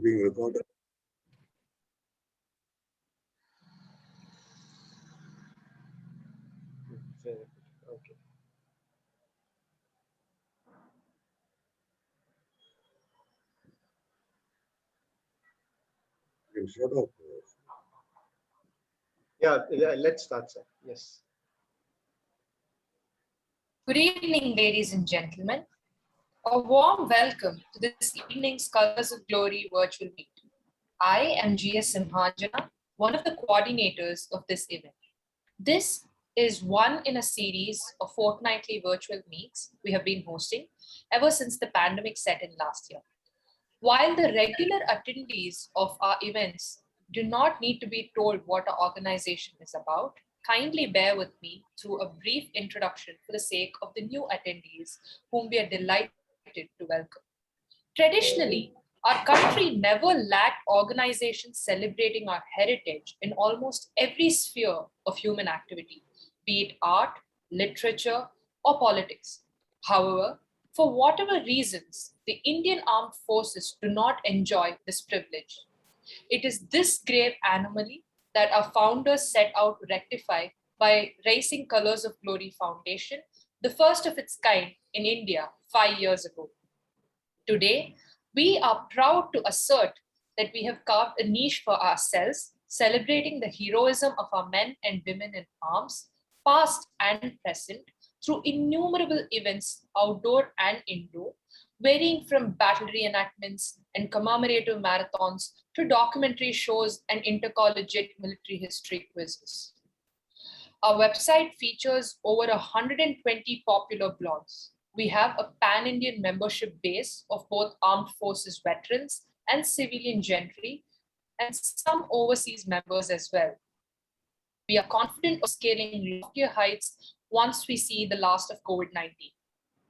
being recorded. Okay. You can shut off. Yeah, let's start, sir. Yes. Good evening, ladies and gentlemen. A warm welcome to this evening's Colors of Glory virtual meet. I am G.S. Simhanjana, one of the coordinators of this event. This is one in a series of fortnightly virtual meets we have been hosting ever since the pandemic set in last year. While the regular attendees of our events do not need to be told what our organization is about, kindly bear with me through a brief introduction for the sake of the new attendees whom we are delighted to welcome. Traditionally, our country never lacked organizations celebrating our heritage in almost every sphere of human activity, be it art, literature, or politics. However, for whatever reasons, the Indian armed forces do not enjoy this privilege. It is this grave anomaly that our founders set out to rectify by raising Colors of Glory Foundation, the first of its kind in India 5 years ago. Today, we are proud to assert that we have carved a niche for ourselves, celebrating the heroism of our men and women in arms, past and present, through innumerable events, outdoor and indoor, varying from battle reenactments and commemorative marathons to documentary shows and intercollegiate military history quizzes. Our website features over 120 popular blogs. We have a pan-Indian membership base of both armed forces veterans and civilian gentry, and some overseas members as well. We are confident of scaling loftier heights once we see the last of COVID-19.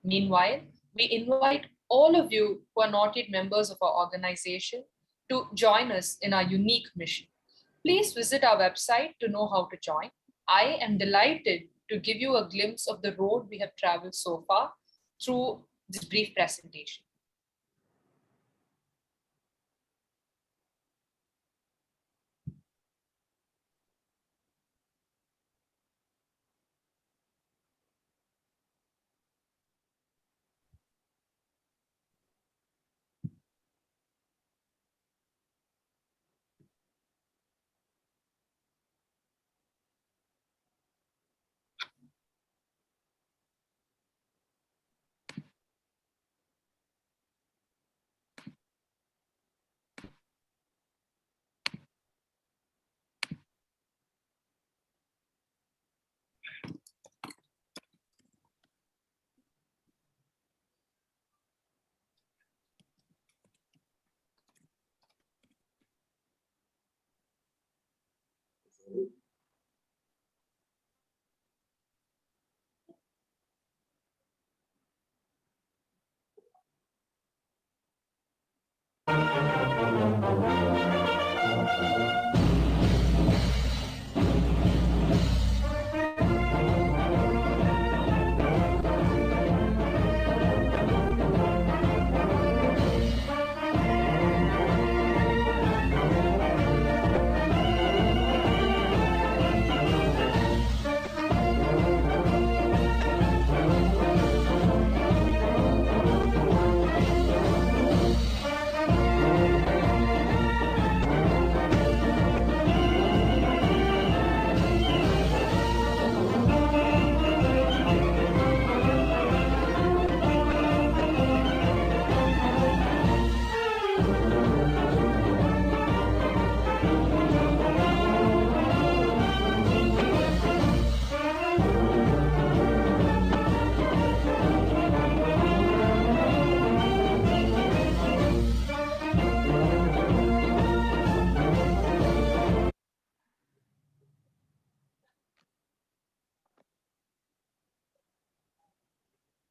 Meanwhile, we invite all of you who are not yet members of our organization to join us in our unique mission. Please visit our website to know how to join. I am delighted to give you a glimpse of the road we have traveled so far through this brief presentation.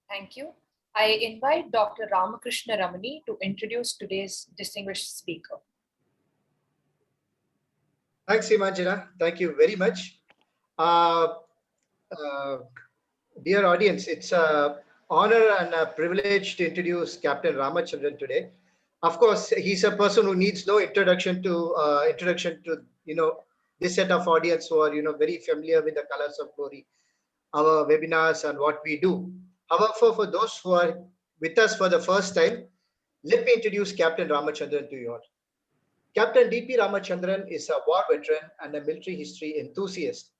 Thank you. I invite Dr. Ramakrishna Ramani to introduce today's distinguished speaker. Thanks, Simhanjana. Thank you very much. Dear audience, it's an honor and a privilege to introduce Captain Ramachandran today. Of course, he's a person who needs no introduction to this set of audience who are very familiar with the colors of glory, our webinars and what we do. However, for those who are with us for the first time, let me introduce Captain Ramachandran to you all. Captain D.P. Ramachandran is a war veteran and a military history enthusiast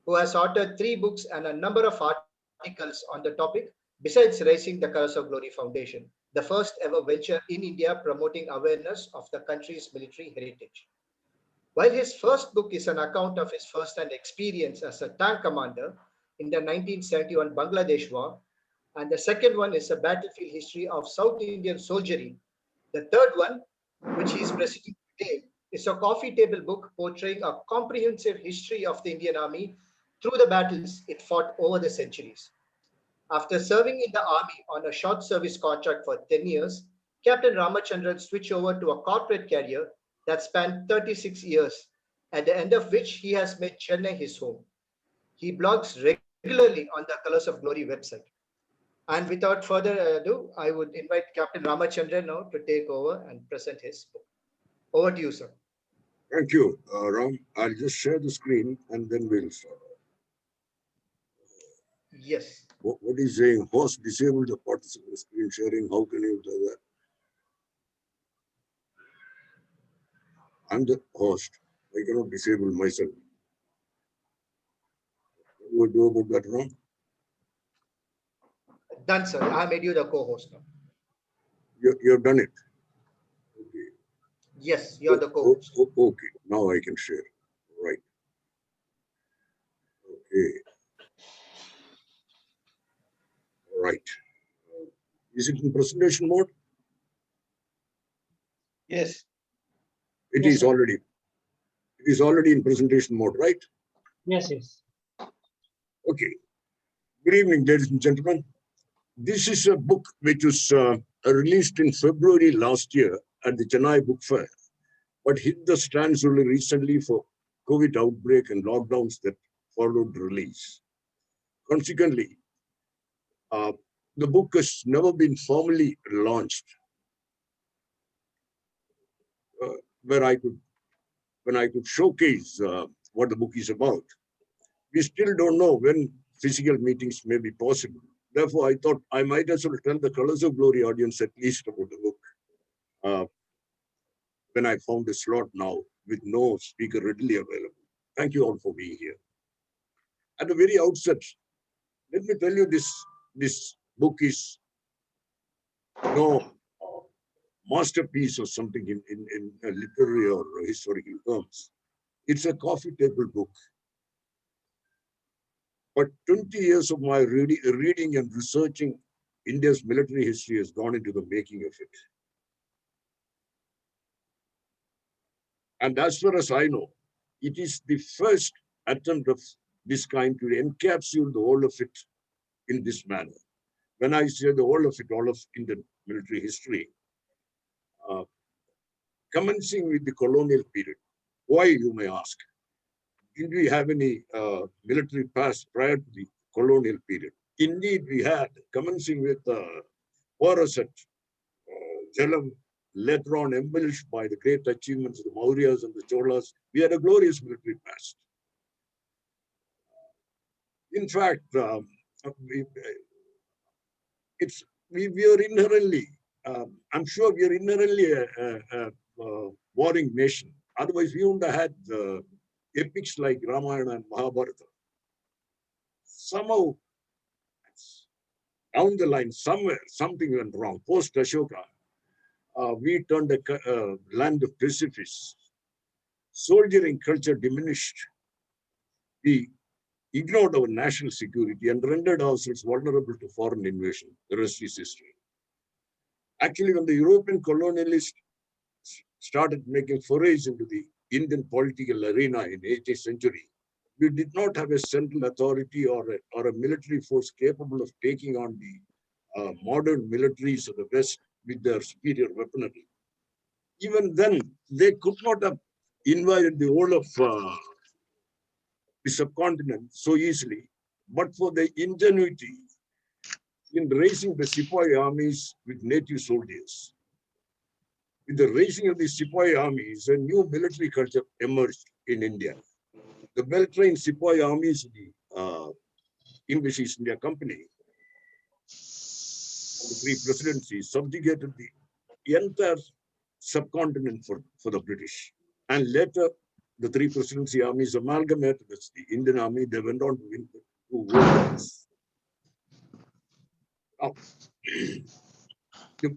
who has authored 3 books and a number of articles on the topic, besides raising the Colors of Glory Foundation, the first ever venture in India promoting awareness of the country's military heritage. While his first book is an account of his first-hand experience as a tank commander in the 1971 Bangladesh War, and the second one is a battlefield history of South Indian soldiery, the third one, which he is presenting today, is a coffee table book portraying a comprehensive history of the Indian Army through the battles it fought over the centuries. After serving in the Army on a short service contract for 10 years, Captain Ramachandran switched over to a corporate career that spanned 36 years, at the end of which he has made Chennai his home. He blogs regularly on the Colors of Glory website. And without further ado, I would invite Captain Ramachandran now to take over and present his book. Over to you, sir. Thank you, Ram. I'll just share the screen and then we'll start. Yes. What is saying? Host disable the participant screen sharing. How can you do that? I'm the host. I cannot disable myself. What do you do about that, Ram? Done, sir. I made you the co-host now. You've done it. Okay. Yes, you're the co-host. Okay. Now I can share. Right. Okay. Right. Is it in presentation mode? Yes. It is already. It is already in presentation mode, right? Yes, yes. Okay. Good evening, ladies and gentlemen. This is a book which was released in February last year at the Chennai Book Fair, but hit the stands only recently for COVID outbreak and lockdowns that followed release. Consequently, the book has never been formally launched, when I could showcase what the book is about. We still don't know when physical meetings may be possible. Therefore, I thought I might as well tell the Colors of Glory audience at least about the book when I found a slot now with no speaker readily available. Thank you all for being here. At the very outset, let me tell you this book is no masterpiece or something in literary or historical terms. It's a coffee table book. But 20 years of my reading and researching India's military history has gone into the making of it. And as far as I know, it is the first attempt of this kind to encapsulate the whole of it in this manner. When I say the whole of it, all of Indian military history, commencing with the colonial period. Why, you may ask? Did we have any military past prior to the colonial period? Indeed, we had, commencing with Porus at Jhelum, later on embellished by the great achievements of the Mauryas and the Cholas. We had a glorious military past. In fact, we are inherently, I'm sure we are inherently a warring nation. Otherwise, we wouldn't have had epics like Ramayana and Mahabharata. Somehow, down the line, somewhere, something went wrong. Post Ashoka, we turned a land of pacifist. Soldiering culture diminished. We ignored our national security and rendered ourselves vulnerable to foreign invasion. The rest is history. Actually, when the European colonialists started making forays into the Indian political arena in the 18th century, we did not have a central authority or a military force capable of taking on the modern militaries of the West with their superior weaponry. Even then, they could not have invaded the whole of the subcontinent so easily, but for the ingenuity in raising the Sepoy armies with native soldiers. With the raising of the Sepoy armies, a new military culture emerged in India. The well-trained Sepoy armies, the English East India Company, and the three presidencies subjugated the entire subcontinent for the British. And later, the three presidency armies amalgamated with the Indian army. They went on to win the two world wars. Now,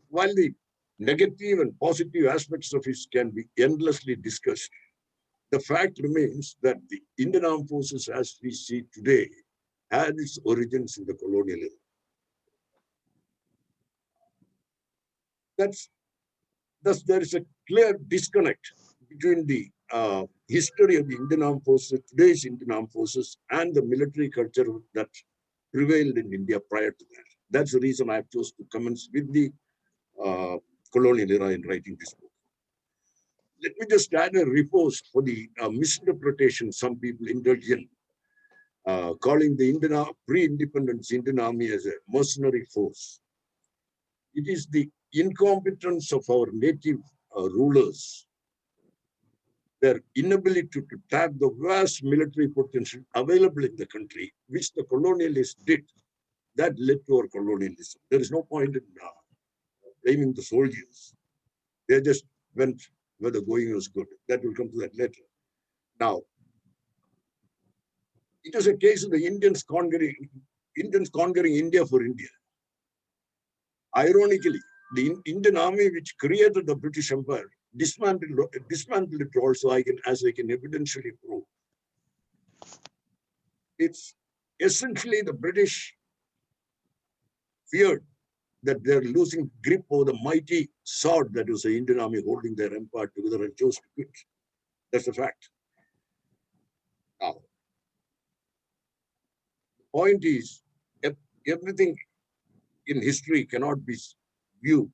while the negative and positive aspects of it can be endlessly discussed, the fact remains that the Indian Armed Forces, as we see today, had its origins in the colonial era. Thus, there is a clear disconnect between the history of the Indian Armed Forces, today's Indian Armed Forces, and the military culture that prevailed in India prior to that. That's the reason I chose to commence with the colonial era in writing this book. Let me just add a riposte for the misinterpretation some people indulge in, calling the pre-independence Indian Army as a mercenary force. It is the incompetence of our native rulers, their inability to tap the vast military potential available in the country, which the colonialists did, that led to our colonialism. There is no point in blaming the soldiers. They just went where the going was good. That will come to that later. Now, it was a case of the Indians conquering India for India. Ironically, the Indian army, which created the British Empire, dismantled it also, as I can evidentially prove. It's essentially the British feared that they're losing grip over the mighty sword that was the Indian army holding their empire together and chose to quit. That's a fact. Now, the point is, everything in history cannot be viewed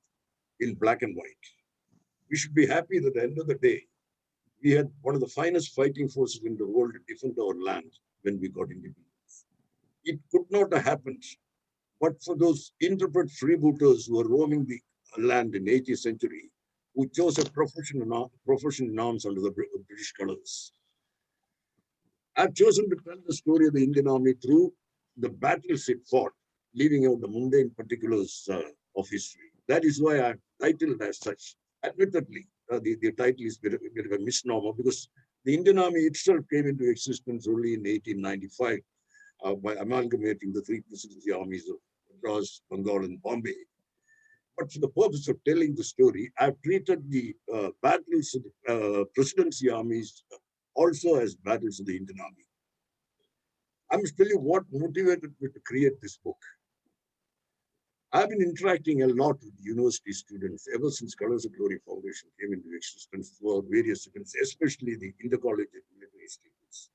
in black and white. We should be happy that at the end of the day, we had one of the finest fighting forces in the world to defend our land when we got independence. It could not have happened but for those intrepid freebooters who were roaming the land in the 18th century, who chose a profession in arms under the British colors. I've chosen to tell the story of the Indian Army through the battles it fought, leaving out the mundane particulars of history. That is why I've titled it as such. Admittedly, the title is a bit of a misnomer because the Indian Army itself came into existence only in 1895 by amalgamating the three presidency armies of Madras, Bengal, and Bombay. But for the purpose of telling the story, I've treated the battles of the presidency armies also as battles of the Indian Army. I must tell you what motivated me to create this book. I've been interacting a lot with university students ever since Colors of Glory Foundation came into existence throughout various events, especially the intercollegiate military students.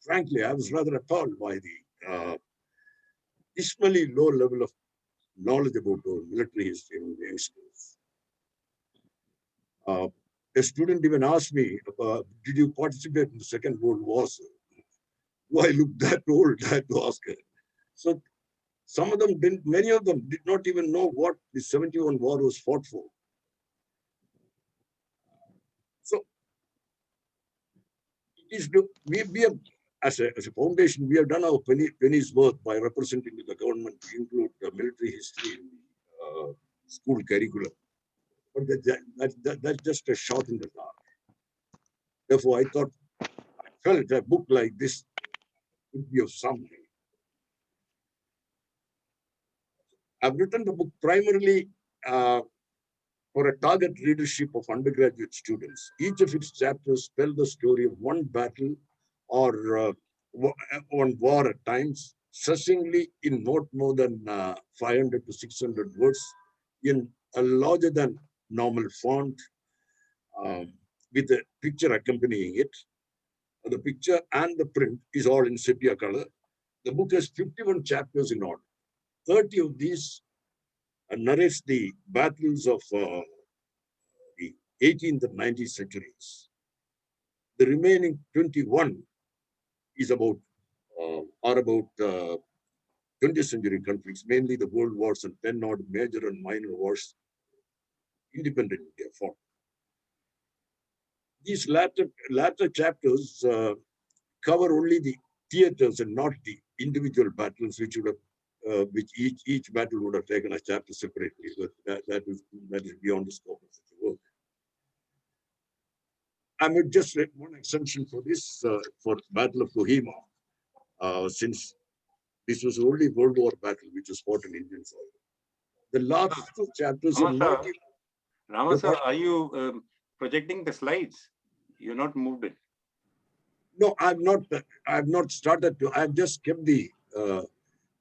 Frankly, I was rather appalled by the dismally low level of knowledge about our military history among the youngsters. A student even asked me, did you participate in the Second World War? Do I look that old? I had to ask her. So some of them didn't, many of them did not even know what the 71 war was fought for. So it is, we have, as a foundation, we have done our penny's worth by representing the government to include military history in the school curriculum. But that's just a shot in the dark. Therefore, I felt a book like this would be of some help. I've written the book primarily for a target readership of undergraduate students. Each of its chapters tell the story of one battle or one war at times, succinctly in not more than 500 to 600 words in a larger than normal font with a picture accompanying it. The picture and the print is all in sepia color. The book has 51 chapters in all. 30 of these narrates the battles of the 18th and 19th centuries. The remaining 21 is about 20th century conflicts, mainly the world wars and 10 odd major and minor wars independent India fought. These latter chapters cover only the theaters and not the individual battles, which would have, which each battle would have taken a chapter separately. But that is beyond the scope of such a work. I would just read one exception for this, for Battle of Kohima, since this was the only World War battle which was fought in Indian soil. The last two chapters are not. Ramasa, are you projecting the slides? You're not moved it. No, I've not started to. I've just kept the,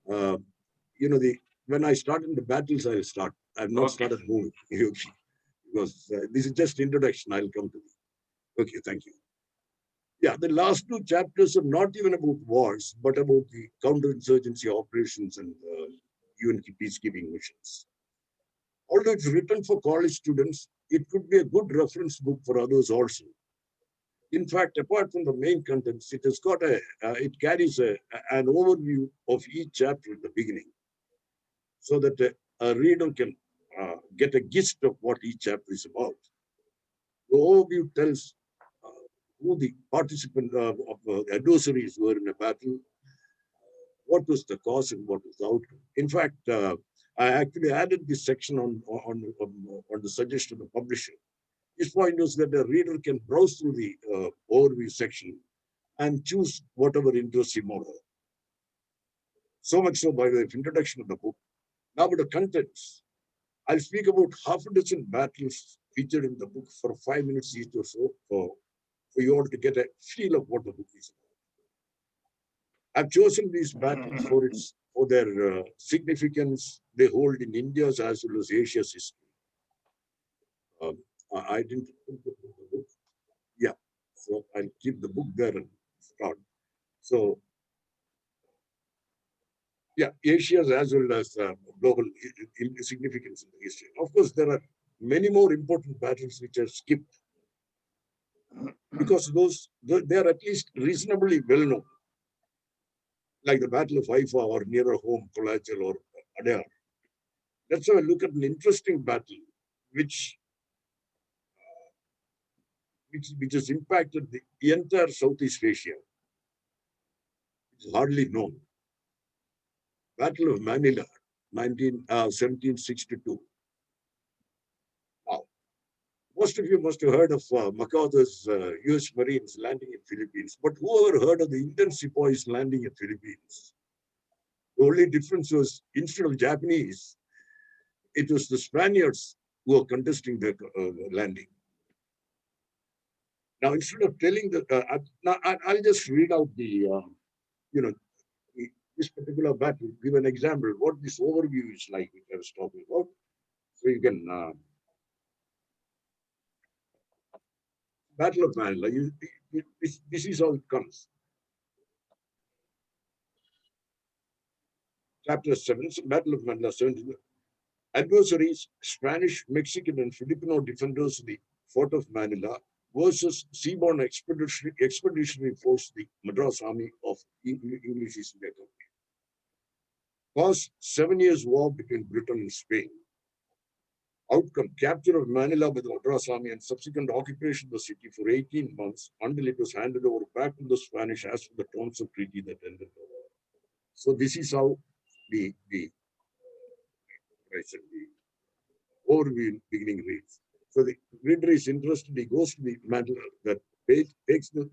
when I start in the battles, I'll start. I've not started moving because this is just introduction. I'll come to it. Okay, thank you. Yeah, the last two chapters are not even about wars, but about the counterinsurgency operations and UN peacekeeping missions. Although it's written for college students, it could be a good reference book for others also. In fact, apart from the main contents, it has got it carries an overview of each chapter at the beginning, so that a reader can get a gist of what each chapter is about. The overview tells who the participant of adversaries were in a battle, what was the cause and what was the outcome. In fact, I actually added this section on the suggestion of the publisher. His point was that the reader can browse through the overview section and choose whatever interests him more. So much so by way of introduction of the book. Now about the contents. I'll speak about half a dozen battles featured in the book for 5 minutes each or so for you all to get a feel of what the book is about. I've chosen these battles for their significance they hold in India's as well as Asia's history. I didn't put the book. Yeah, so I'll keep the book there and start. So, yeah, Asia's as well as global significance in the history. Of course, there are many more important battles which are skipped because they are at least reasonably well known, like the Battle of Haifa or nearer home, Kolachal or Adar. Let's have a look at an interesting battle which has impacted the entire Southeast Asia. It's hardly known. Battle of Manila, 1762. Now, most of you must have heard of MacArthur's US Marines landing in Philippines, but who ever heard of the Indian sepoys landing in Philippines? The only difference was instead of Japanese, it was the Spaniards who were contesting the landing. Now, instead of telling I'll just read out the, this particular battle, give an example, what this overview is like, which I was talking about. So you can, Battle of Manila, this is how it comes. Chapter 7, Battle of Manila, 17. Adversaries, Spanish, Mexican, and Filipino defenders of the Fort of Manila versus seaborne expeditionary force, the Madras Army of English East India Company. Caused 7 years war between Britain and Spain. Outcome, capture of Manila by the Madras Army and subsequent occupation of the city for 18 months until it was handed over back to the Spanish as per the terms of treaty that ended the war. So this is how the overview beginning reads. So the reader is interested, he goes to the matter that page, takes the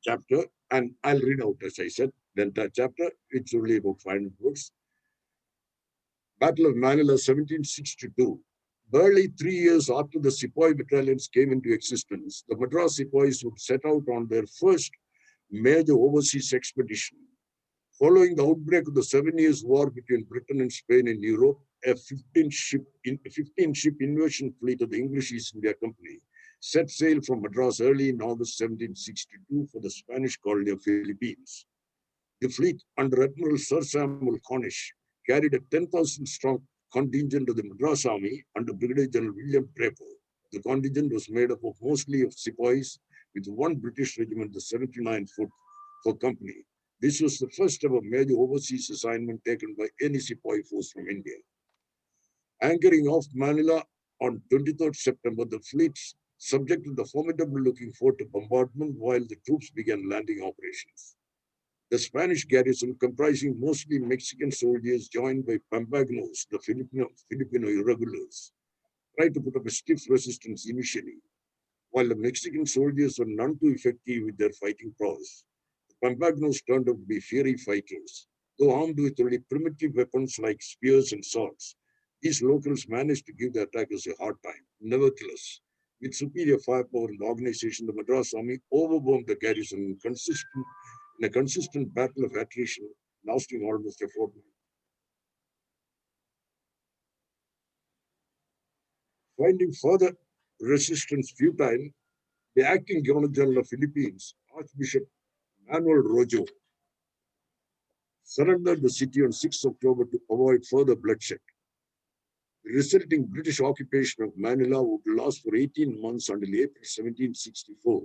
chapter, and I'll read out, as I said, the entire chapter. It's only about 500 words. Battle of Manila, 1762. Barely 3 years after the Sepoy battalions came into existence, the Madras Sepoys would set out on their first major overseas expedition. Following the outbreak of the 7 Years' War between Britain and Spain in Europe, a 15-ship invasion fleet of the English East India Company set sail from Madras early in August 1762 for the Spanish colony of Philippines. The fleet, under Admiral Sir Samuel Cornish, carried a 10,000-strong contingent of the Madras Army under Brigadier General William Draper. The contingent was made up of mostly of sepoys, with one British regiment, the 79th Foot Company. This was the first ever major overseas assignment taken by any sepoy force from India. Anchoring off Manila on 23rd September, the fleets subjected the formidable-looking fort to bombardment while the troops began landing operations. The Spanish garrison, comprising mostly Mexican soldiers joined by Pampagnos, the Filipino irregulars, tried to put up a stiff resistance initially. While the Mexican soldiers were none too effective with their fighting prowess, the Pampagnos turned out to be fiery fighters. Though armed with only primitive weapons like spears and swords, these locals managed to give the attackers a hard time. Nevertheless, with superior firepower and organization, the Madras army overwhelmed the garrison in a consistent battle of attrition, lasting almost a fortnight. Finding further resistance futile, the acting Governor-General of Philippines, Archbishop Manuel Rojo, surrendered the city on 6 October to avoid further bloodshed. The resulting British occupation of Manila would last for 18 months until April 1764,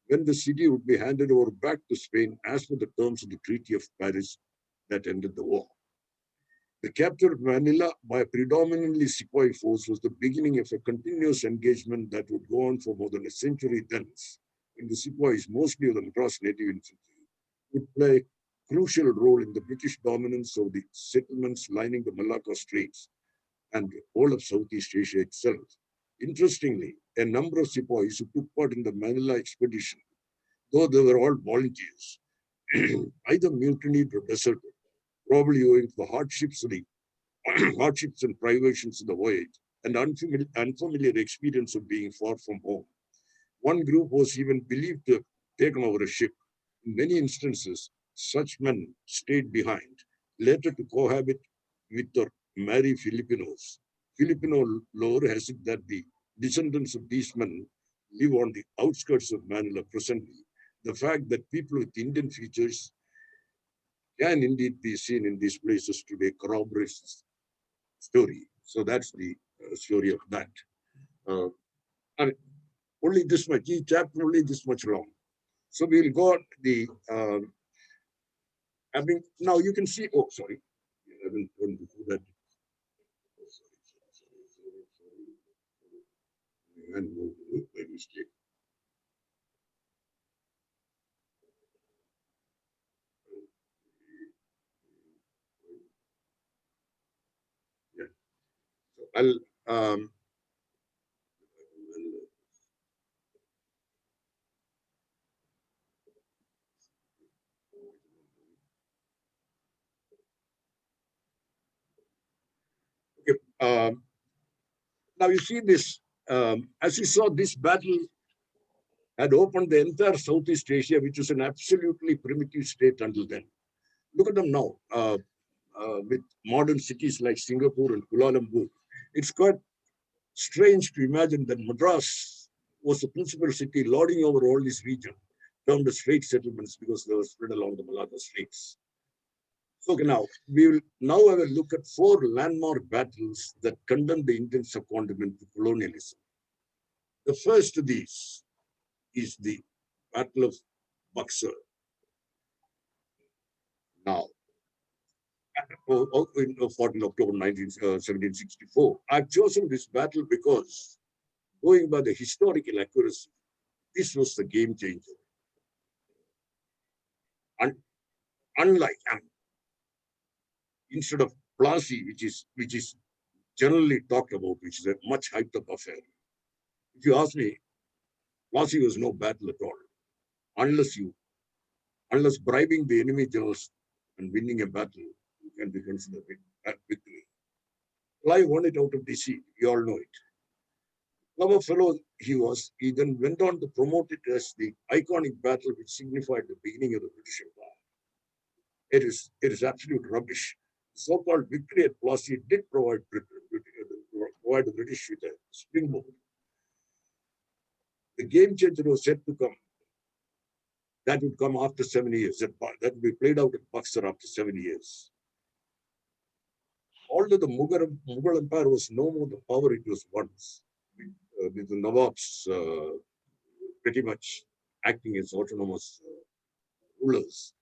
when the city would be handed over back to Spain as per the terms of the Treaty of Paris that ended the war. The capture of Manila by a predominantly sepoy force was the beginning of a continuous engagement that would go on for more than a century thence, when the sepoys, mostly of the Madras native infantry, would play a crucial role in the British dominance of the settlements lining the Malacca Straits and all of Southeast Asia itself. Interestingly, a number of sepoys who took part in the Manila expedition, though they were all volunteers, either mutinied or deserted, probably owing to the hardships and privations of the voyage and unfamiliar experience of being far from home. One group was even believed to have taken over a ship. In many instances, such men stayed behind, later to cohabit with or marry Filipinos. Filipino lore has it that the descendants of these men live on the outskirts of Manila presently. The fact that people with Indian features can indeed be seen in these places today corroborates this story. So that's the story of that. And only this much, each chapter only this much long. So we will go on the, now you can see, oh, sorry, I haven't gone before that. And by mistake. Yeah. So I'll okay. Now you see this, as you saw, this battle had opened the entire Southeast Asia, which was an absolutely primitive state until then. Look at them now, with modern cities like Singapore and Kuala Lumpur. It's quite strange to imagine that Madras was the principal city lording over all this region, termed as Strait settlements because they were spread along the Malacca Straits. So okay, now we will now have a look at 4 landmark battles that condemned the Indian subcontinent to colonialism. The first of these is the Battle of BUXAR. Now, in 14 October 1764, I've chosen this battle because, going by the historical accuracy, this was the game changer. And unlike, instead of Plassey, which is generally talked about, which is a much hyped up affair. If you ask me, Plassey was no battle at all, unless bribing the enemy generals and winning a battle can be considered a victory. Clive won it out of deceit. You all know it. Clever fellow he was. He then went on to promote it as the iconic battle which signified the beginning of the British Empire. It is absolute rubbish. The so-called victory at Plassey did provide the British with a springboard. The game changer was said to come. That would come after 7 years. That would be played out at BUXAR after 7 years. Although the Mughal Empire was no more the power it was once, with the Nawabs pretty much acting as autonomous rulers,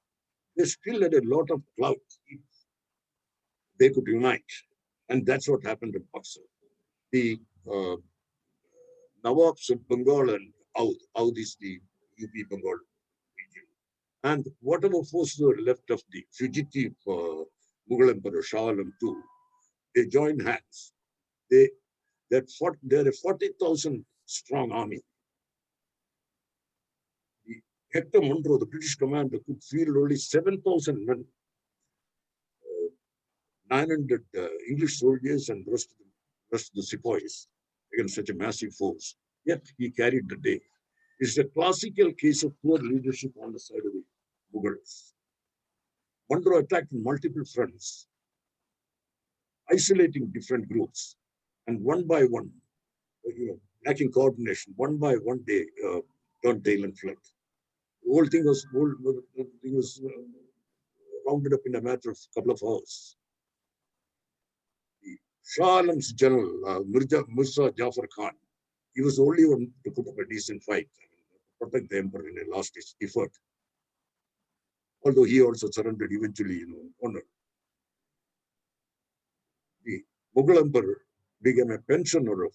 they still had a lot of clout. They could unite. And that's what happened at BUXAR. The Nawabs of Bengal and Oudh is the UP Bengal region. And whatever forces were left of the fugitive Mughal Emperor Shah Alam II, they joined hands. They're a 40,000 strong army. Hector Munro, the British commander, could field only 7,000 men, 900 English soldiers, and rest of the sepoys against such a massive force. Yet he carried the day. It's a classical case of poor leadership on the side of the Mughals. Munro attacked on multiple fronts, isolating different groups, and one by one, lacking coordination, one by one they turned tail and fled. The whole thing was rounded up in a matter of a couple of hours. Shah Alam's general, Mirza Jafar Khan, he was the only one to put up a decent fight and protect the emperor in a last effort. Although he also surrendered eventually, honored. The Mughal emperor became a pensioner of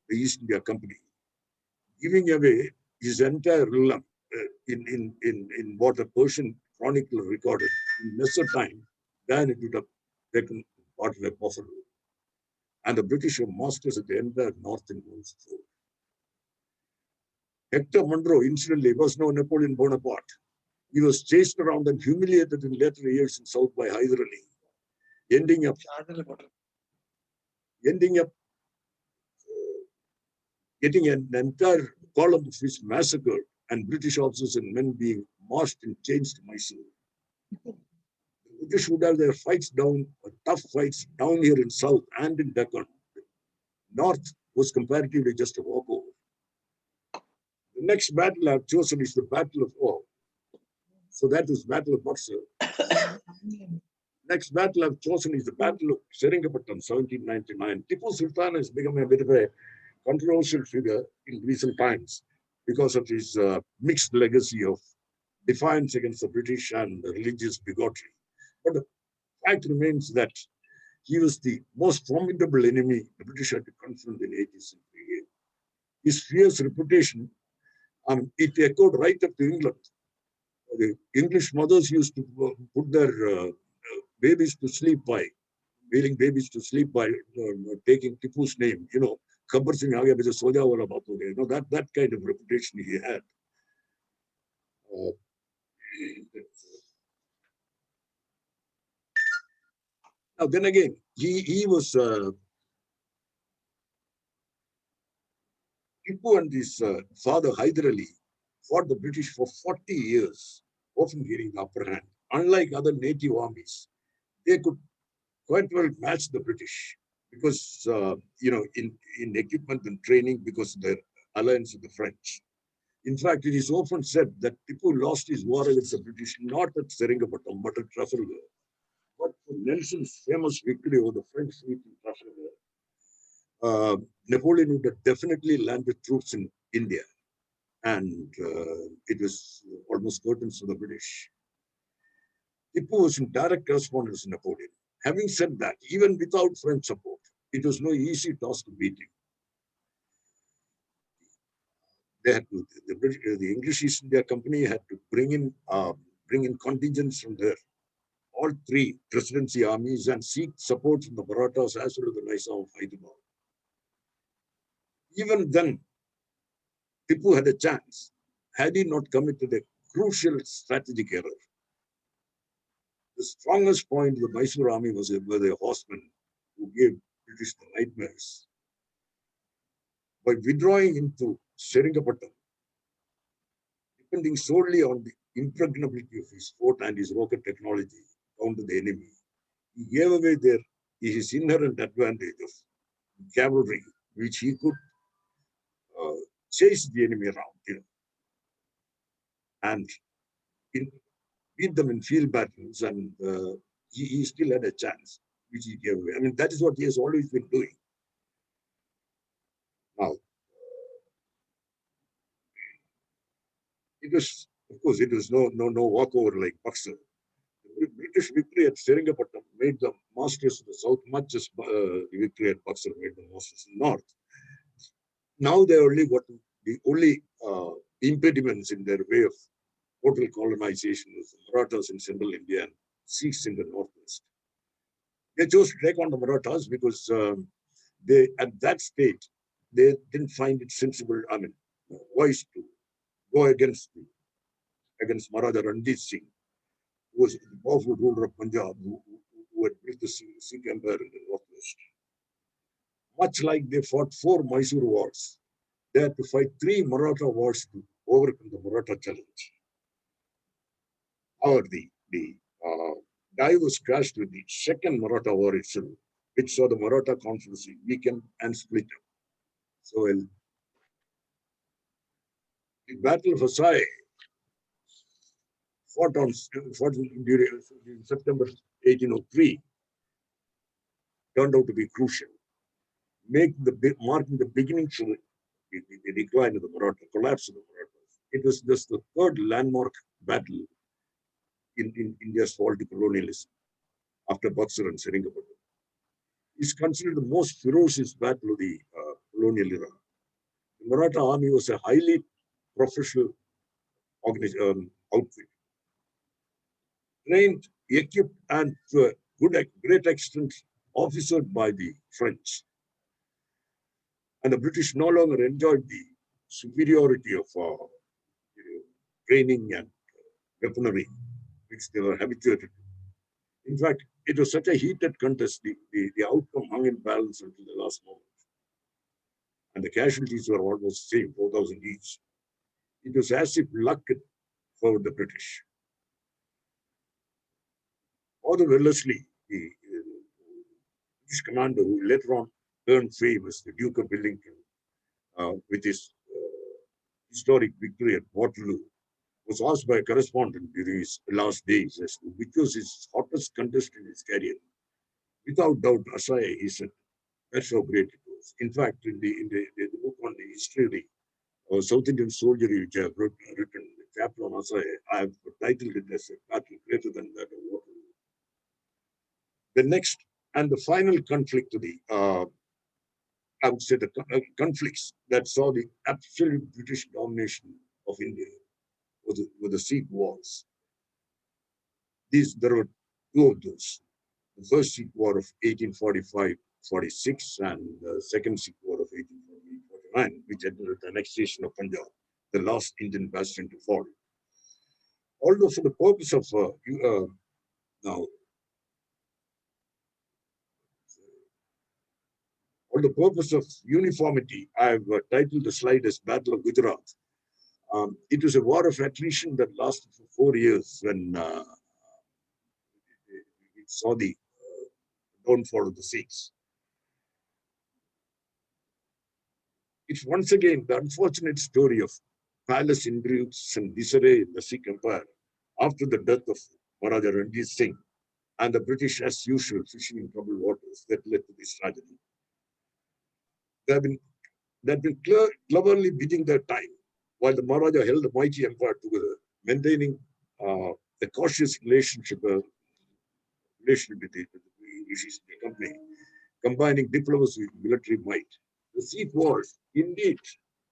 the East India Company, giving away his entire realm in what a Persian chronicler recorded in lesser time than it would have taken part of a buffalo. And the British were masters of the entire northern coast. Hector Munro, incidentally, was no Napoleon Bonaparte. He was chased around and humiliated in later years in South by Hyder Ali, ending up getting an entire column of his massacred and British officers and men being marched in chains to Mysore. The British would have their fights down, tough fights down here in South and in Deccan. North was comparatively just a walkover. The next battle I've chosen is the Battle of War. So that is Battle of BUXAR. Next battle I've chosen is the Battle of Seringapattom, 1799. Tipu Sultan has become a bit of a controversial figure in recent times because of his mixed legacy of defiance against the British and religious bigotry. But the fact remains that he was the most formidable enemy the British had to confront in the 18th century. His fierce reputation, it echoed right up to England. The English mothers used to put their babies to sleep by, wheeling babies to sleep by taking Tipu's name, Khabbar Singh aage baje so ja wala baat ho gaya. That kind of reputation he had. Now then again, he was Tipu and his father Hyder Ali fought the British for 40 years, often getting the upper hand. Unlike other native armies, they could quite well match the British because, in equipment and training, because of their alliance with the French. In fact, it is often said that Tipu lost his war against the British not at Seringapatam, but at Trafalgar. But for Nelson's famous victory over the French fleet in Trafalgar, Napoleon would have definitely landed troops in India, and it was almost curtains for the British. Tipu was in direct correspondence with Napoleon. Having said that, even without French support, it was no easy task to beat him. They had to, the English East India Company had to bring in contingents from there, all three presidency armies, and seek support from the Marathas as well as the Nizam of Hyderabad. Even then, Tipu had a chance had he not committed a crucial strategic error. The strongest point of the Mysore army were the horsemen who gave British the nightmares. By withdrawing into Seringapattam, depending solely on the impregnability of his fort and his rocket technology counter the enemy, he gave away his inherent advantage of cavalry, which he could chase the enemy around, and beat them in field battles, and he still had a chance, which he gave away. I mean, that is what he has always been doing. Now, of course, it was no walkover like BUXAR. The British victory at Seringapattam made the masters of the south much as the victory at BUXAR made the masters of the north. Now they only got the only impediments in their way of total colonization was the Marathas in central India and Sikhs in the northwest. They chose to take on the Marathas because they, at that stage, they didn't find it sensible, wise to go against Maharaja Ranjit Singh, who was the powerful ruler of Punjab, who had built the Sikh Empire in the northwest. Much like they fought 4 Mysore wars, they had to fight 3 Maratha wars to overcome the Maratha challenge. However, the die was crashed with the second Maratha war itself, which saw the Maratha confederacy weaken and split up. So the Battle of ASSAYE fought during September 1803 turned out to be crucial, marking the beginning of the decline of the Maratha, collapse of the Marathas. It was just the 3rd landmark battle in India's fall to colonialism after BUXAR and SERINGAPATTOM. It's considered the most ferocious battle of the colonial era. The Maratha army was a highly professional outfit, trained, equipped, and to a great extent officered by the French. And the British no longer enjoyed the superiority of training and weaponry, which they were habituated to. In fact, it was such a heated contest, the outcome hung in balance until the last moment. And the casualties were almost the same, 4,000 each. It was as if luck had favored the British. Arthur Wellesley, the British commander who later on earned fame as the Duke of Wellington, with his historic victory at Waterloo, was asked by a correspondent during his last days as to which was his hottest contest in his career. Without doubt, ASSAYE, he said, that's how great it was. In fact, in the book on the history of South Indian soldiery, which I have written, the chapter on ASSAYE, I have titled it as a battle greater than that of Waterloo. The next and the final conflict of the, I would say, the conflicts that saw the absolute British domination of India were the Sikh Wars. There were 2 of those. The first Sikh War of 1845-46 and the second Sikh War of 1848-49, which ended with the annexation of Punjab, the last Indian bastion to fall. Although for the purpose of for the purpose of uniformity, I have titled the slide as Battle of Gujarat. It was a war of attrition that lasted for 4 years when it saw the downfall of the Sikhs. It's once again the unfortunate story of palace intrigues and disarray in the Sikh Empire after the death of Maharaja Ranjit Singh and the British, as usual, fishing in troubled waters that led to this tragedy. They have been cleverly biding their time while the Maharaja held the mighty empire together, maintaining the cautious relationship with the company, combining diplomacy with military might. The Sikh wars, indeed,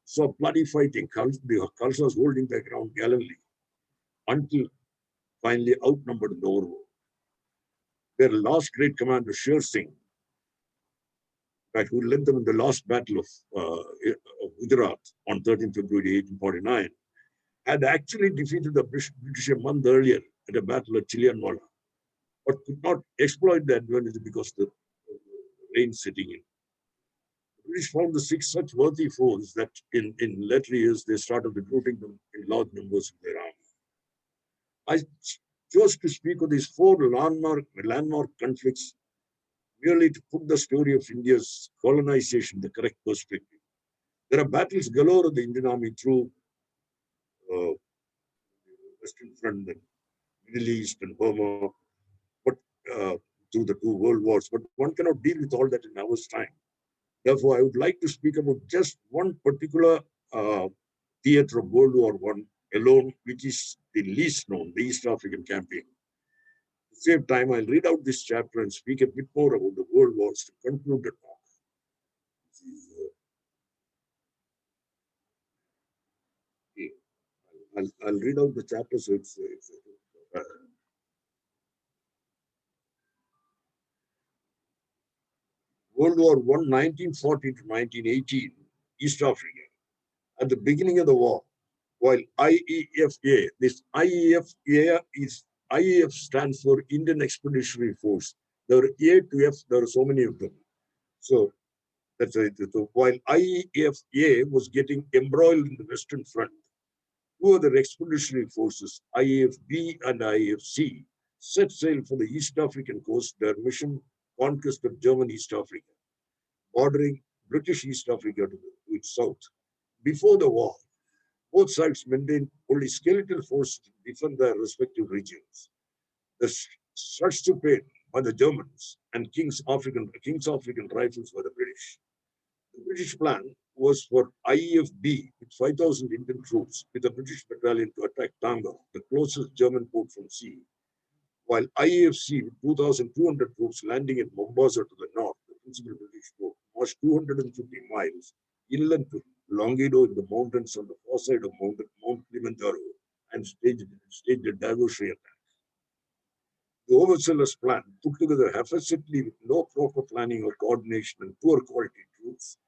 saw bloody fighting, the Khalsas holding their ground gallantly until finally outnumbered in the overall. Their last great commander, Sher Singh, who led them in the last battle of Gujarat on 13 February 1849, had actually defeated the British a month earlier at a battle at Chilianwala, but could not exploit the advantage because the rain setting in. The British found the Sikhs such worthy foes that in later years they started recruiting them in large numbers in their army. I chose to speak of these 4 landmark conflicts merely to put the story of India's colonization in the correct perspective. There are battles galore of the Indian army through Western Front and Middle East and Burma, but through the 2 world wars. But one cannot deal with all that in hours' time. Therefore, I would like to speak about just one particular theater of World War I alone, which is the least known, the East African campaign. To save time, I'll read out this chapter and speak a bit more about the world wars to conclude the talk. I'll read out the chapter. So it's World War I, 1940 to 1918, East Africa. At the beginning of the war, while IEFA, this IEF stands for Indian Expeditionary Force. There are A to F, there are so many of them. So that's it. So while IEFA was getting embroiled in the Western Front, two other expeditionary forces, IAFB and IAFC, set sail for the East African coast, their mission conquest of German East Africa, bordering British East Africa to its south. Before the war, both sides maintained only skeletal forces to defend their respective regions. The Schutztruppen by the Germans and King's African Rifles by the British. The British plan was for IEFB with 5,000 Indian troops with a British battalion to attack Tanga, the closest German port from sea, while IAFC with 2,200 troops landing at Mombasa to the north, the principal British port, marched 250 miles inland to Longido in the mountains on the far side of Mount Kilimanjaro and staged a diversionary attack. The overzealous plan, put together haphazardly with no proper planning or coordination and poor quality troops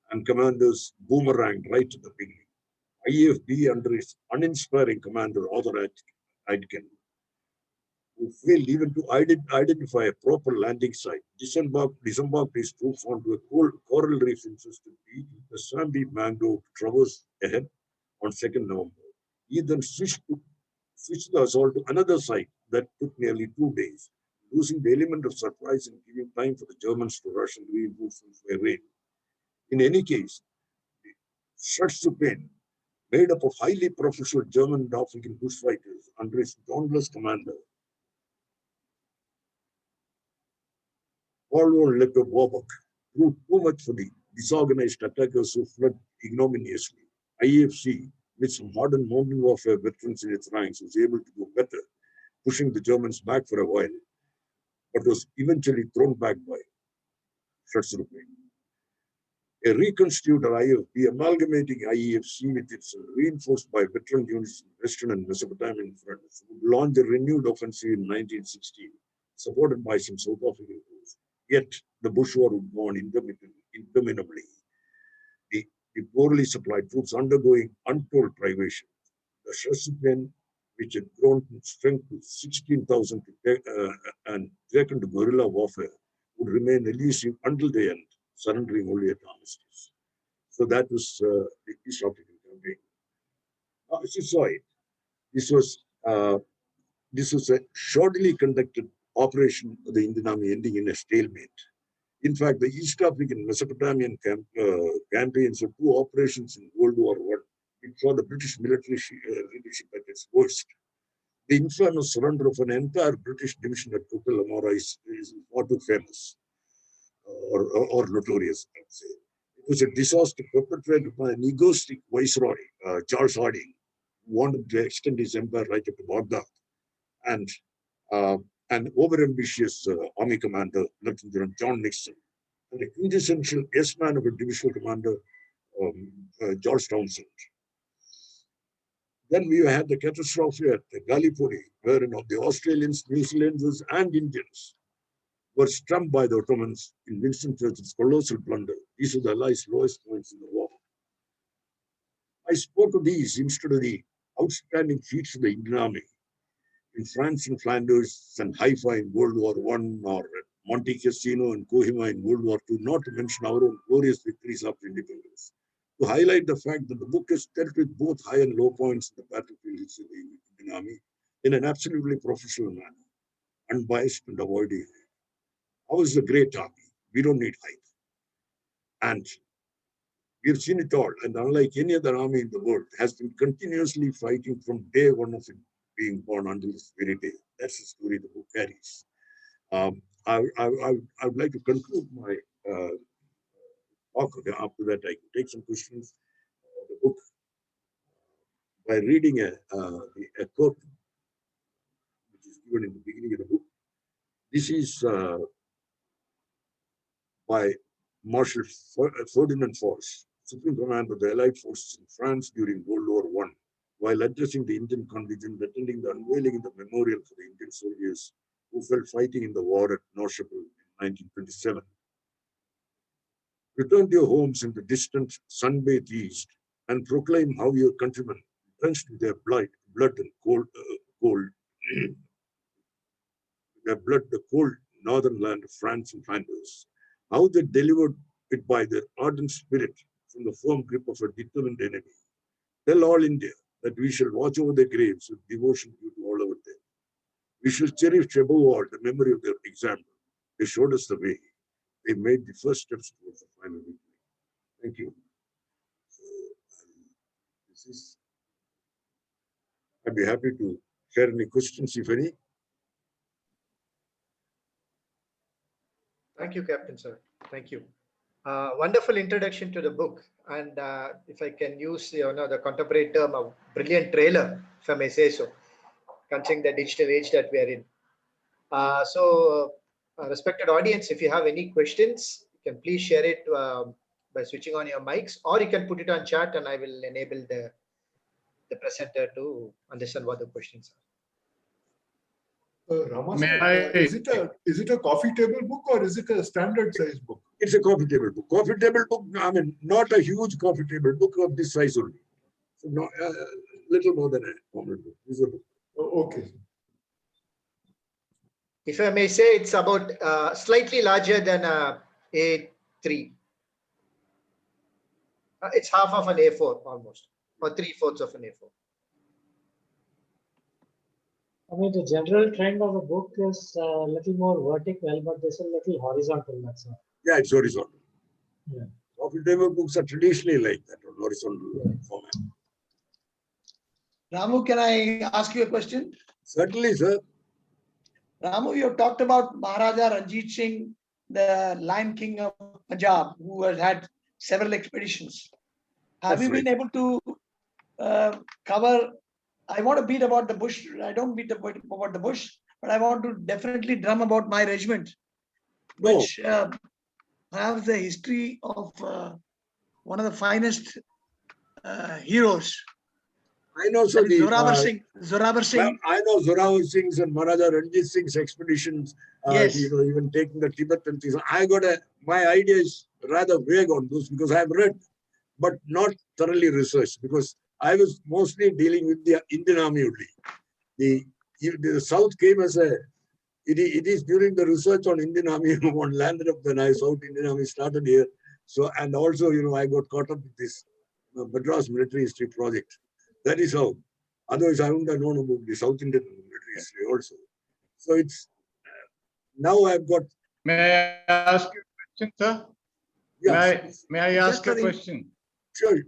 and commanders, boomeranged right at the beginning. IAFB under its uninspiring commander Arthur Aitken, who failed even to identify a proper landing site, disembarked his troops onto a coral reef infested beach with the sandy mangrove traverse ahead on 2nd November. He then switched the assault to another site that took nearly 2 days, losing the element of surprise and giving time for the Germans to rush and reinforcements by rail. In any case, the Schutztruppen, made up of highly professional German and African bushfighters under its dauntless commander, Paul Leto Warburg, proved too much for the disorganized attackers who fled ignominiously. IAFC, with some modern mountain warfare veterans in its ranks, was able to do better, pushing the Germans back for a while, but was eventually thrown back by Schutztruppen. A reconstituted IFB amalgamating IEFC with its reinforced by veteran units in Western and Mesopotamian fronts would launch a renewed offensive in 1916, supported by some South African troops. Yet the Bush War would go on interminably. The poorly supplied troops undergoing untold privation. The Schutztruppen, which had grown in strength to 16,000 and taken to guerrilla warfare, would remain elusive until the end, surrendering only at armistice. So that was the East African campaign. As you saw it, this was a shoddily conducted operation of the Indian Army ending in a stalemate. In fact, the East African Mesopotamian campaigns were two operations in World War I, which saw the British military leadership at its worst. The infamous surrender of an entire British division at Total Amora is far too famous or notorious, I would say. It was a disaster perpetrated by an egoistic viceroy, Charles Harding, who wanted to extend his empire right up to Baghdad, and an overambitious army commander, Lieutenant General John Nixon, and a quintessential yes-man of a divisional commander, George Townsend. Then we had the catastrophe at Gallipoli, where the Australians, New Zealanders, and Indians were stumped by the Ottomans in Winston Churchill's colossal plunder. These were the Allies' lowest points in the war. I spoke of these instead of the outstanding feats of the Indian Army in France and Flanders and Haifa in World War I, or at Monte Cassino and Kohima in World War II, not to mention our own glorious victories after independence. To highlight the fact that the book has dealt with both high and low points in the battlefield history of the Indian Army in an absolutely professional manner, unbiased and avoiding. Ours is a great army. We don't need hype. And we've seen it all. And unlike any other army in the world, has been continuously fighting from day one of it being born until this very day. That's the story the book carries. I would like to conclude my talk. After that, I can take some questions of the book by reading a quote which is given in the beginning of the book. This is by Marshal Ferdinand Foch, Supreme Commander of the Allied Forces in France during World War I, while addressing the Indian contingent attending the unveiling of the memorial for the Indian soldiers who fell fighting in the war at Norshapur in 1927. Return to your homes in the distant sun-bathed east and proclaim how your countrymen, drenched with their blood and cold, their blood, the cold northern land of France and Flanders, how they delivered it by their ardent spirit from the firm grip of a determined enemy. Tell all India that we shall watch over their graves with devotion due to all our dead. We shall cherish above all the memory of their example. They showed us the way. They made the first steps towards the final victory. Thank you. I'd be happy to share any questions, if any. Thank you, Captain, sir. Thank you. Wonderful introduction to the book. And if I can use the contemporary term, a brilliant trailer, if I may say so, considering the digital age that we are in. Respected audience, if you have any questions, you can please share it by switching on your mics, or you can put it on chat and I will enable the presenter to understand what the questions are. Is it a coffee table book or is it a standard size book? It's a coffee table book. Coffee table book, I mean, not a huge coffee table book of this size only. So no, little more than a common book. This is a book. Okay. If I may say, it's about slightly larger than A3. It's half of an A4 almost, or 3/4 of an A4. I mean, the general trend of the book is a little more vertical, but this is a little horizontal. That's all. Yeah, it's horizontal. Yeah. Coffee table books are traditionally like that, on horizontal format. Ramu, can I ask you a question? Certainly, sir. Ramu, you talked about Maharaja Ranjit Singh, the Lion King of Punjab, who has had several expeditions. Have That's you been able to cover? I want to beat about the bush. I don't beat about the bush, but I want to definitely drum about my regiment, which has the history of one of the finest heroes. I know, so the Zorawar Singh. Zorawar Singh. Well, I know Zorawar Singh's and Maharaja Ranjit Singh's expeditions. Yes. Even taking the Tibet and things. My idea is rather vague on those because I have read, but not thoroughly researched, because I was mostly dealing with the Indian Army only. The South came as it is during the research on Indian Army one landed up when I South Indian Army started here. So, and also, I got caught up with this Madras military history project. That is how. Otherwise, I wouldn't have known about the South Indian military history also. So it's now I've got. May I ask you a question, sir? Yes. May I ask a question? Sure.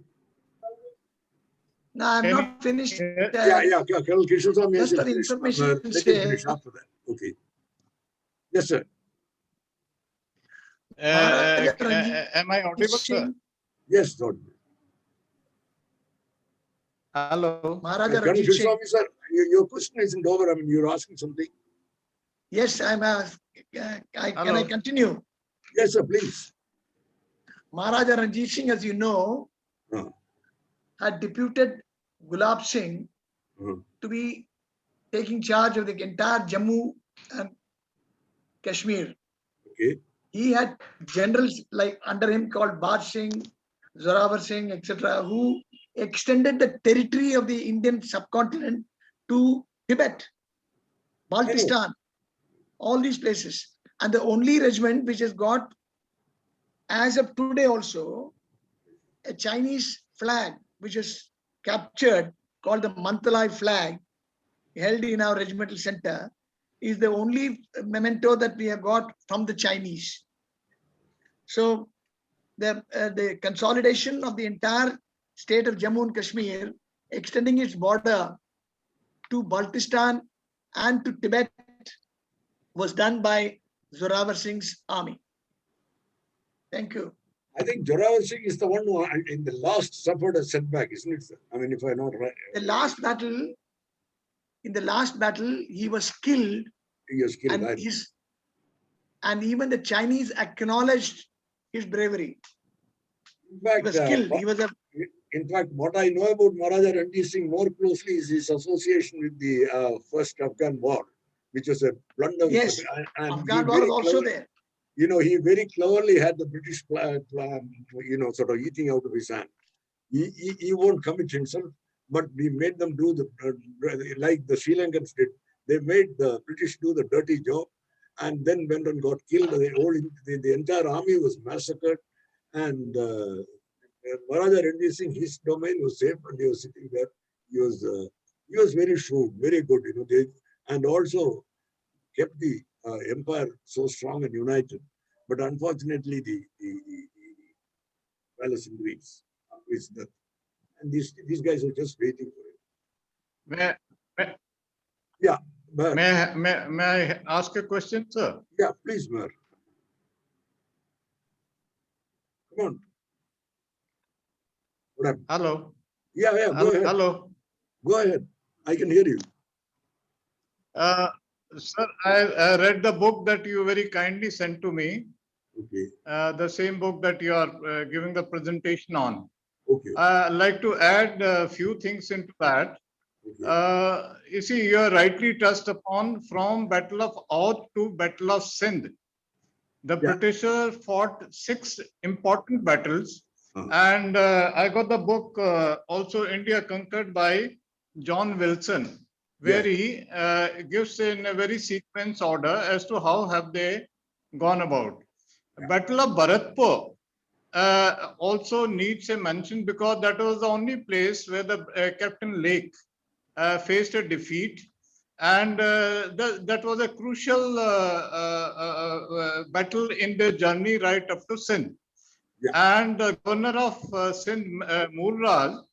No, I'm not finished. Yeah. Colonel Kishan, Just for information, let me finish after that. Okay. Yes, sir. Am I audible, sir? Yes, Lord. Hello. Maharaja Colonel Ranjit Singh. Kishan, sir, your question isn't over. I mean, you're asking something. Yes, can I continue? Yes, sir, please. Maharaja Ranjit Singh, as you know, had deputed Gulab Singh to be taking charge of the entire Jammu and Kashmir. Okay. He had generals like under him called Baj Singh, Zorawar Singh, etc., who extended the territory of the Indian subcontinent to Tibet, Baltistan, all these places. And the only regiment which has got, as of today also, a Chinese flag which is captured, called the Mantalai flag, held in our regimental center, is the only memento that we have got from the Chinese. So the consolidation of the entire state of Jammu and Kashmir, extending its border to Baltistan and to Tibet, was done by Zorawar Singh's army. Thank you. I think Zorawar Singh is the one who in the last suffered a setback, isn't it, sir? I mean, if I'm not right. In the last battle, he was killed. He was killed. And even the Chinese acknowledged his bravery. In fact, He was killed. In fact, what I know about Maharaja Ranjit Singh more closely is his association with the first Afghan war, which was a blunder. Yes, And Afghan war was also there. You know, he very cleverly had the British plan, you know, sort of eating out of his hand. He won't commit himself, but we made them do like the Sri Lankans did. They made the British do the dirty job, and then went and got killed. The entire army was massacred, and Maharaja Ranjit Singh, his domain was safe, and he was sitting there. He was very shrewd, very good, you know. And also kept the empire so strong and united. But unfortunately, the palace in Greece is that, and these guys are just waiting for it. Yeah, but, May I ask a question, sir? Yeah, please, Mar. Come on. What happened? Hello. Yeah, go ahead. Hello. Go ahead. I can hear you. Sir, I read the book that you very kindly sent to me. Okay. The same book that you are giving the presentation on. Okay. I'd like to add a few things into that. Okay. You see, you are rightly touched upon from Battle of Oudh to Battle of Sindh. The Britishers fought 6 important battles. And I got the book also India Conquered by John Wilson, where he gives in a very sequence order as to how have they gone about. Battle of Bharatpur also needs a mention because that was the only place where the Captain Lake faced a defeat, and that was a crucial battle in the journey right up to Sindh. And the governor of Sindh, Mulraj,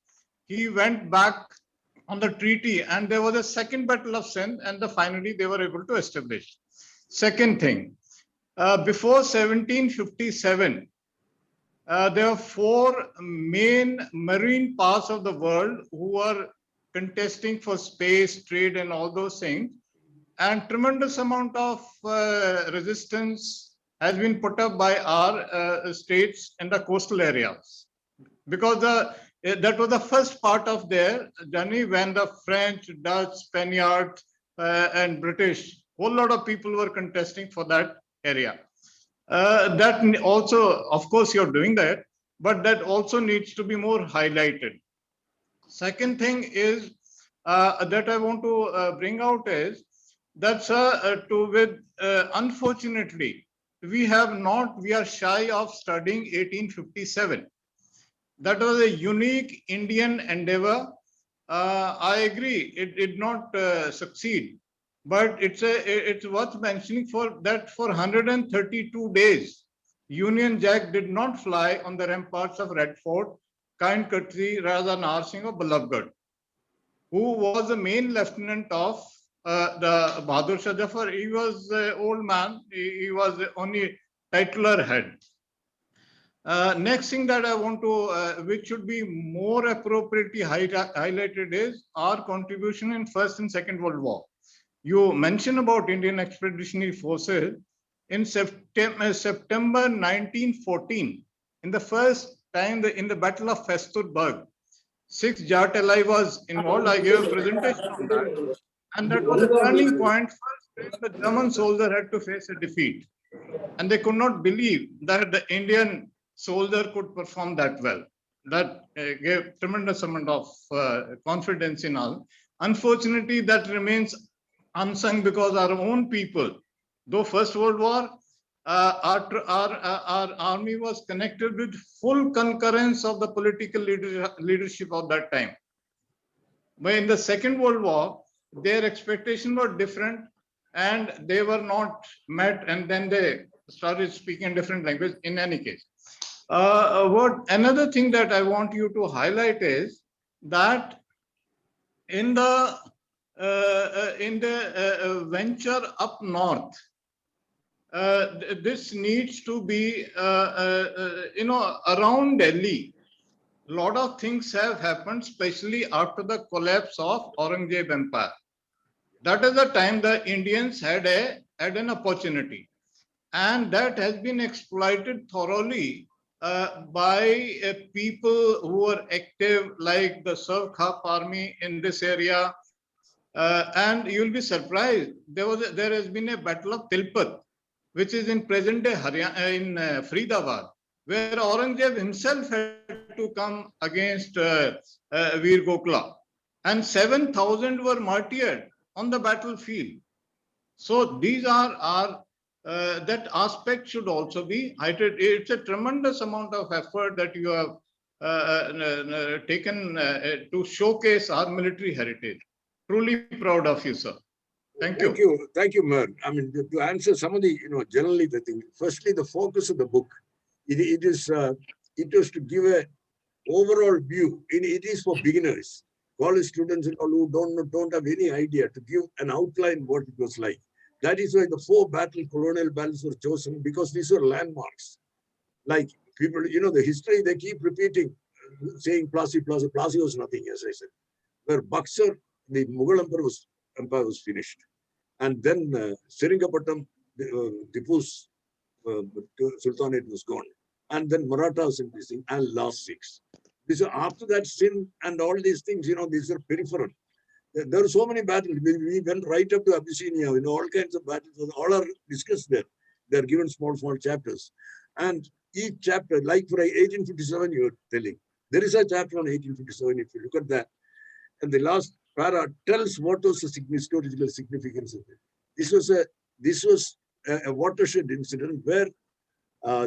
he went back on the treaty, and there was a second battle of Sindh, and finally they were able to establish. Second thing, before 1757, there were 4 main marine powers of the world who were contesting for space, trade, and all those things. And tremendous amount of resistance has been put up by our states in the coastal areas, because that was the first part of their journey when the French, Dutch, Spaniards, and British, whole lot of people were contesting for that area. That also, of course, you're doing that, but that also needs to be more highlighted. Second thing is that I want to bring out is that, unfortunately, we are shy of studying 1857. That was a unique Indian endeavor. I agree, it did not succeed, but it's worth mentioning for 132 days, Union Jack did not fly on the ramparts of Red Fort, kind courtesy Raja Nar Singh of Balabgarh, who was the main lieutenant of the Bahadur Shah Jafar. He was an old man. He was the only titular head. Next thing that I want to, which should be more appropriately highlighted, is our contribution in First and Second World War. You mentioned about Indian Expeditionary Forces. In September 1914, in the first time in the Battle of Festubert, 6 Jartelai was involved. I gave a presentation on that. And that was a turning point. First, the German soldier had to face a defeat. And they could not believe that the Indian soldier could perform that well. That gave tremendous amount of confidence in us. Unfortunately, that remains unsung because our own people, though First World War, our army was connected with full concurrence of the political leadership of that time. But in the Second World War, their expectations were different and they were not met, and then they started speaking different language. In any case, another thing that I want you to highlight is that in the venture up north, this needs to be, around Delhi. A lot of things have happened, especially after the collapse of Aurangzeb Empire. That is the time the Indians had an opportunity, and that has been exploited thoroughly by people who were active, like the Serv Khap army in this area. And you'll be surprised. There has been a battle of Tilpat, which is in present-day Haryana, in Faridabad, where Aurangzeb himself had to come against Veer Gokla, and 7,000 were martyred on the battlefield. So these are that aspect should also be highlighted. It's a tremendous amount of effort that you have taken to showcase our military heritage. Truly proud of you, sir. Thank you. Thank you, Mer. I mean, to answer some of the, generally the thing. Firstly, the focus of the book, it is to give a overall view. It is for beginners, college students and all who don't have any idea, to give an outline what it was like. That is why the 4 colonial battles were chosen, because these were landmarks. Like people, the history, they keep repeating, saying Plassey was nothing, as I said. Where BUXAR, the Mughal empire was finished. And then Seringapattom, Tipu's Sultanate was gone. And then Marathas increasing, and last 6. After that, Sindh and all these things, these are peripheral. There are so many battles. We went right up to Abyssinia, all kinds of battles. All are discussed there. They're given small chapters. And each chapter, like for 1857, you're telling, there is a chapter on 1857, if you look at that. And the last para tells what was the historical significance of it. This was a watershed incident where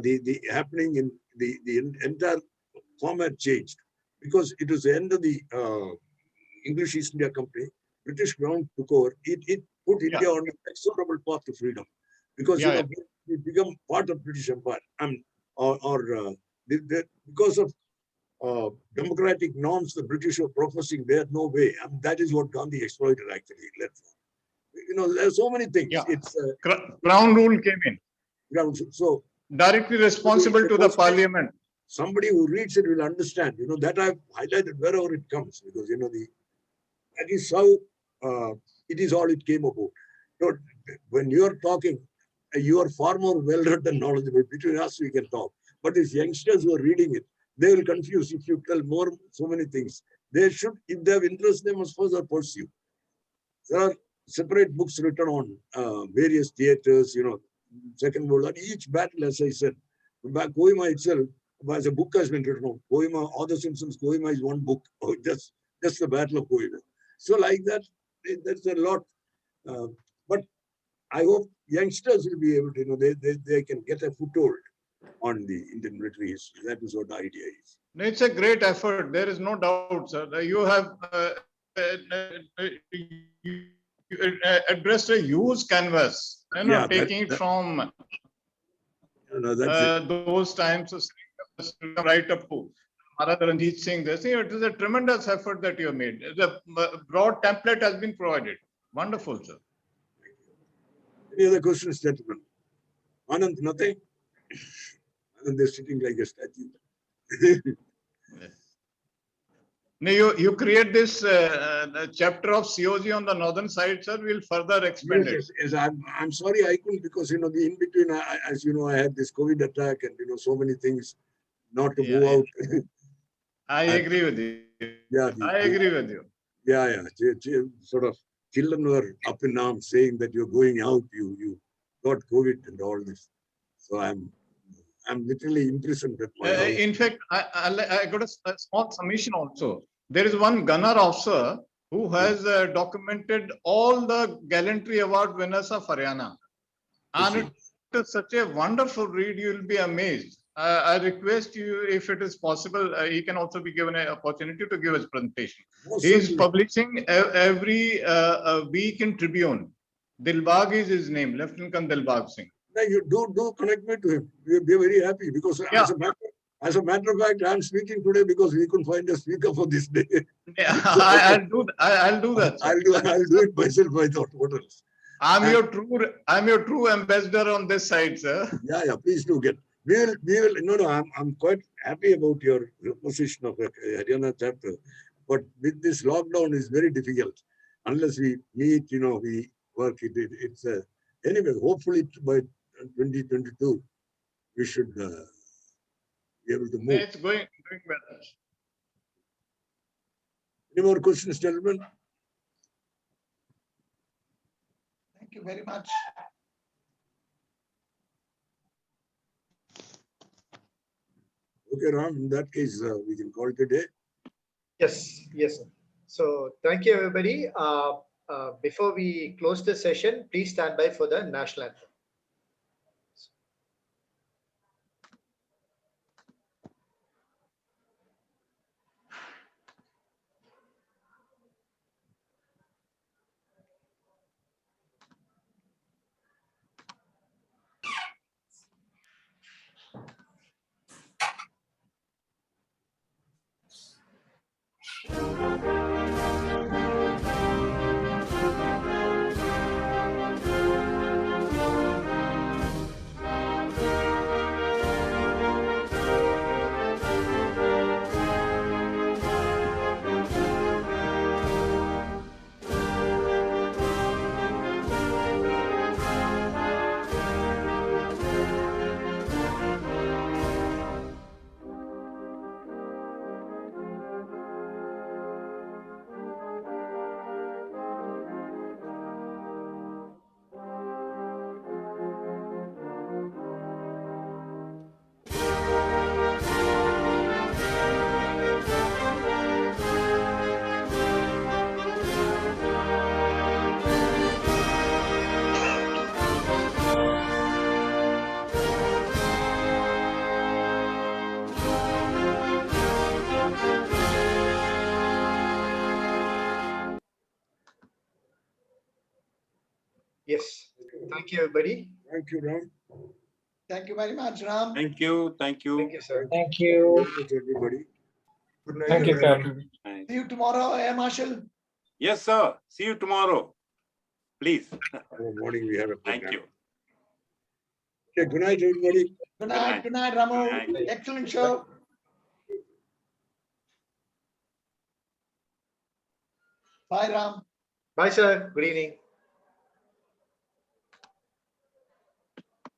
the happening in the entire format changed, because it was the end of the English East India Company. British ground took over. It put India on an inexorable path to freedom, because we become part of British Empire, because of democratic norms the British were professing. They had no way, and that is what Gandhi exploited. Actually, there are so many things. Yeah. It's Crown rule came in. So Directly responsible to the parliament. Somebody who reads it will understand. That I've highlighted wherever it comes, because that is how it is all it came about. So when you are talking, you are far more well-read and knowledgeable. Between us, we can talk. But these youngsters who are reading it, they will confuse if you tell so many things. They should, if they have interest, they must further pursue. There are separate books written on various theaters, Second World War. Each battle, as I said, Kohima itself, as a book has been written on Kohima, or the Simpsons, Kohima is one book, or just the Battle of Kohima. So like that, that's a lot. But I hope youngsters will be able to, they can get a foothold on the Indian military history. That is what the idea is. It's a great effort. There is no doubt, sir. You have addressed a huge canvas, taking it from those times right up to Ranjit Singh. It is a tremendous effort that you have made. The broad template has been provided. Wonderful, sir. Any other questions, gentlemen? Anand, nothing? And they're sitting like a statue. Now you create this chapter of CoG on the northern side, sir. We'll further expand it. Yes, I'm sorry I couldn't, because the in between, as you know, I had this COVID attack and so many things not to move out. I agree with you. Yeah, I agree with you. Yeah. Sort of children were up in arms saying that you're going out, you got COVID and all this. So I'm literally imprisoned at my house. In fact, I got a small submission also. There is one gunner officer who has documented all the gallantry award winners of Haryana. And it is such a wonderful read, you will be amazed. I request you, if it is possible, he can also be given an opportunity to give his presentation. He is publishing every week in Tribune. Dilbag is his name, Lieutenant Colonel Dilbag Singh. Now you do connect me to him. We'll be very happy, because as a matter of fact, I'm speaking today because we couldn't find a speaker for this day. Yeah, I'll do that. I'll do it myself. I thought, what else? I'm your true ambassador on this side, sir. Yeah. Please do get. We will. No. I'm quite happy about your position of a Haryana chapter, but with this lockdown, is very difficult unless we meet. We work. It's anyway. Hopefully by 2022, we should be able to move. It's going well. Any more questions, gentlemen? Thank you very much. Okay, Ram, in that case, we can call it a day. Yes, yes. Sir. So thank you, everybody. Before we close the session, please stand by for the national anthem. Yes. Thank you, everybody. Thank you, Ram. Thank you very much, Ram. Thank you. Thank you. Thank you, sir. Thank you. Thank you, everybody. Good night. Thank you, everyone. Capt. Nice. See you tomorrow, Marshal. Yes, sir. See you tomorrow. Please. Tomorrow morning we have a program. Thank you. Okay, good night, everybody. Good night. night. Good night, Ramu. Good night. Excellent show. Bye, Ram. Bye, sir. Good evening.